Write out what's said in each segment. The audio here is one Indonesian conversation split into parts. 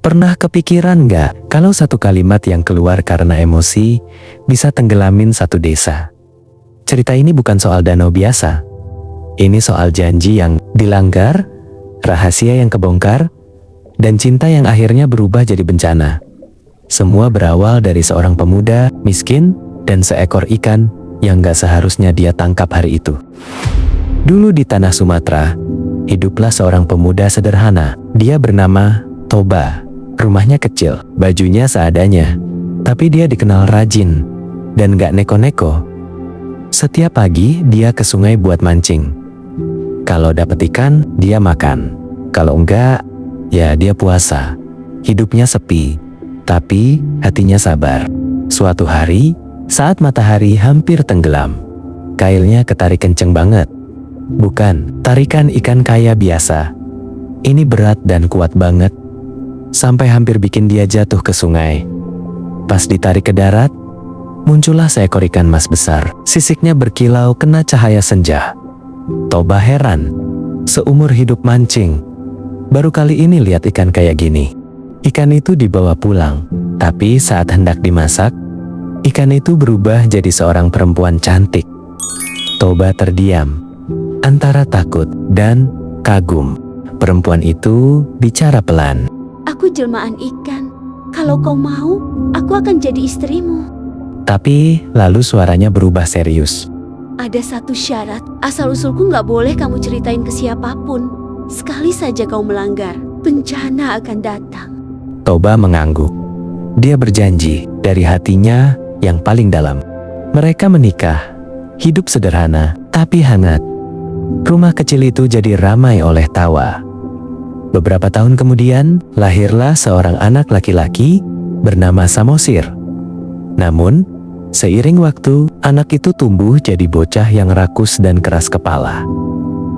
Pernah kepikiran nggak kalau satu kalimat yang keluar karena emosi bisa tenggelamin satu desa? Cerita ini bukan soal danau biasa. Ini soal janji yang dilanggar, rahasia yang kebongkar, dan cinta yang akhirnya berubah jadi bencana. Semua berawal dari seorang pemuda miskin dan seekor ikan yang gak seharusnya dia tangkap hari itu. Dulu di tanah Sumatera, hiduplah seorang pemuda sederhana. Dia bernama Toba. Rumahnya kecil, bajunya seadanya. Tapi dia dikenal rajin dan gak neko-neko. Setiap pagi dia ke sungai buat mancing. Kalau dapat ikan, dia makan. Kalau enggak, ya dia puasa. Hidupnya sepi, tapi hatinya sabar. Suatu hari, saat matahari hampir tenggelam, kailnya ketarik kenceng banget. Bukan tarikan ikan kaya biasa. Ini berat dan kuat banget, sampai hampir bikin dia jatuh ke sungai. Pas ditarik ke darat, muncullah seekor ikan mas besar. Sisiknya berkilau kena cahaya senja. Toba heran, seumur hidup mancing, baru kali ini lihat ikan kayak gini. Ikan itu dibawa pulang, tapi saat hendak dimasak, ikan itu berubah jadi seorang perempuan cantik. Toba terdiam, antara takut dan kagum. Perempuan itu bicara pelan. Aku jelmaan ikan. Kalau kau mau, aku akan jadi istrimu. Tapi lalu suaranya berubah serius. Ada satu syarat, asal-usulku gak boleh kamu ceritain ke siapapun. Sekali saja kau melanggar, bencana akan datang. Toba mengangguk. Dia berjanji dari hatinya yang paling dalam. Mereka menikah, hidup sederhana tapi hangat. Rumah kecil itu jadi ramai oleh tawa. Beberapa tahun kemudian, lahirlah seorang anak laki-laki bernama Samosir. Namun, seiring waktu, anak itu tumbuh jadi bocah yang rakus dan keras kepala.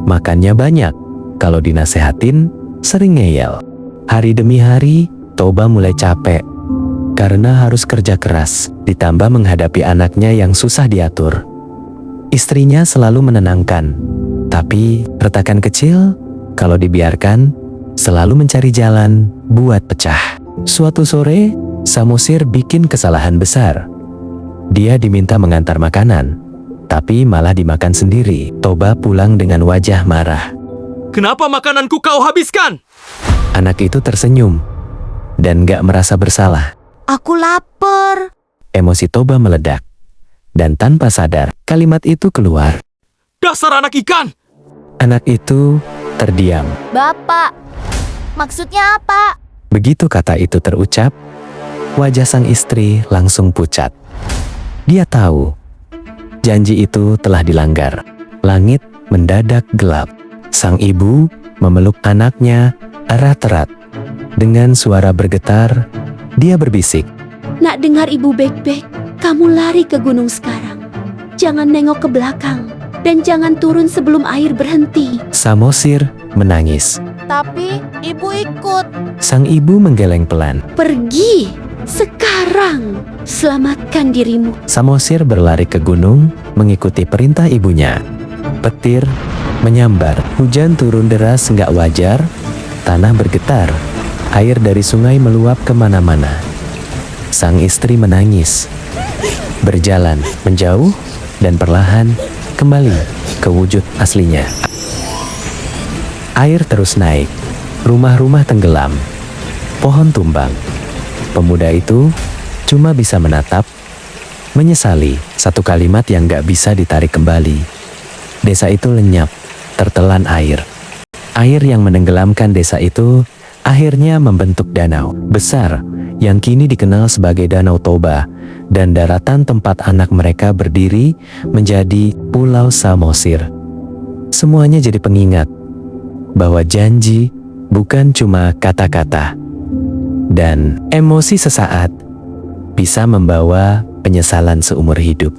Makannya banyak, kalau dinasehatin, sering ngeyel. Hari demi hari, Toba mulai capek. Karena harus kerja keras, ditambah menghadapi anaknya yang susah diatur. Istrinya selalu menenangkan, tapi retakan kecil, kalau dibiarkan, selalu mencari jalan buat pecah. Suatu sore, Samosir bikin kesalahan besar. Dia diminta mengantar makanan, tapi malah dimakan sendiri. Toba pulang dengan wajah marah. Kenapa makananku kau habiskan? Anak itu tersenyum dan gak merasa bersalah. Aku lapar. Emosi Toba meledak, dan tanpa sadar, kalimat itu keluar. Dasar anak ikan! Anak itu terdiam. Bapak, maksudnya apa? Begitu kata itu terucap, wajah sang istri langsung pucat. Dia tahu, janji itu telah dilanggar. Langit mendadak gelap. Sang ibu memeluk anaknya erat-erat. Dengan suara bergetar, dia berbisik. Nak dengar ibu baik-baik, kamu lari ke gunung sekarang. Jangan nengok ke belakang, dan jangan turun sebelum air berhenti. Samosir menangis. Tapi ibu ikut. Sang ibu menggeleng pelan. Pergi sekarang, selamatkan dirimu. Samosir berlari ke gunung, mengikuti perintah ibunya. Petir menyambar, hujan turun deras nggak wajar, tanah bergetar, air dari sungai meluap kemana-mana. Sang istri menangis, berjalan menjauh dan perlahan kembali ke wujud aslinya. Air terus naik, rumah-rumah tenggelam, pohon tumbang. Pemuda itu cuma bisa menatap, menyesali satu kalimat yang gak bisa ditarik kembali. Desa itu lenyap, tertelan air. Air yang menenggelamkan desa itu akhirnya membentuk danau besar yang kini dikenal sebagai Danau Toba, dan daratan tempat anak mereka berdiri menjadi Pulau Samosir. Semuanya jadi pengingat bahwa janji bukan cuma kata-kata, dan emosi sesaat bisa membawa penyesalan seumur hidup.